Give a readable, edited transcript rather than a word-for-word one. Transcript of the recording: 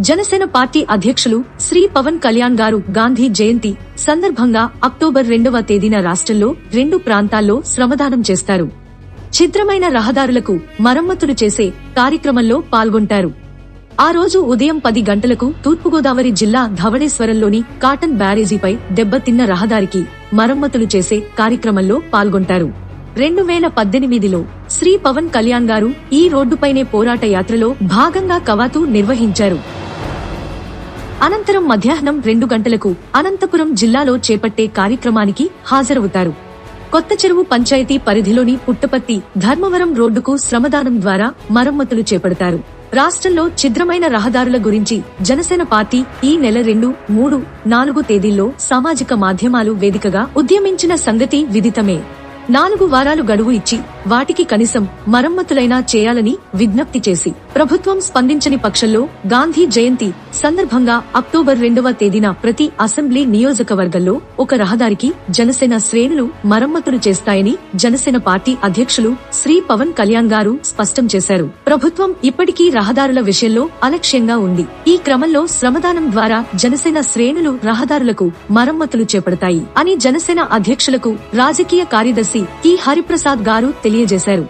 Janasena party అధ్యక్షులు శ్రీ పవన్ కళ్యాణ్ గారు గాంధీ జయంతి సందర్భంగా అక్టోబర్ 2వ తేదీన రాష్ట్రంలో 2 ప్రాంతాల్లో శ్రమదానం చేస్తారు. ఛిద్రమైన రహదారులకు మరమ్మతులు చేసే కార్యక్రమంలో పాల్గొంటారు. ఆ రోజు ఉదయం 10 గంటలకు తూర్పుగోదావరి జిల్లా ధవళేశ్వరంలోని కాటన్ బ్యారేజీపై దెబ్బతిన్న రహదారికి మరమ్మతులు చేసే కార్యక్రమంలో పాల్గొంటారు. 2018లో శ్రీ పవన్ కళ్యాణ్ గారు ఈ రోడ్డుపైనే పోరాట యాత్రలో భాగంగా కవాతు నిర్వహించారు. అనంతరం మధ్యాహ్నం 2 గంటలకు అనంతపురం జిల్లాలో చేపట్టే కార్యక్రమానికి హాజరవుతారు. కొత్త చెరువు పంచాయతీ పరిధిలోని పుట్టపర్తి ధర్మవరం రోడ్డుకు శ్రమదానం ద్వారా మరమ్మతులు చేపడతారు. రాష్ట్రంలో ఛిద్రమైన రహదారుల గురించి జనసేన పార్టీ ఈ నెల 2, 3, 4 తేదీల్లో సామాజిక మాధ్యమాలు వేదికగా ఉద్యమించిన సంగతి విదితమే. 4 వారాలు గడువు ఇచ్చి వాటికి కనీసం మరమ్మతులైనా చేయాలని విజ్ఞప్తి చేసి ప్రభుత్వం స్పందించని పక్షంలో గాంధీ జయంతి సందర్భంగా అక్టోబర్ 2వ తేదీన ప్రతి అసెంబ్లీ నియోజకవర్గంలో ఒక రహదారికి జనసేన శ్రేణులు మరమ్మతులు చేస్తాయని జనసేన పార్టీ అధ్యక్షులు శ్రీ పవన్ కళ్యాణ్ గారు స్పష్టం చేశారు. ప్రభుత్వం ఇప్పటికీ రహదారుల విషయంలో అలక్ష్యంగా ఉంది. ఈ క్రమంలో శ్రమదానం ద్వారా జనసేన శ్రేణులు రహదారులకు మరమ్మతులు చేపడతాయి అని జనసేన అధ్యక్షులకు రాజకీయ కార్యదర్శి టి హరిప్రసాద్ గారు తెలియజేశారు.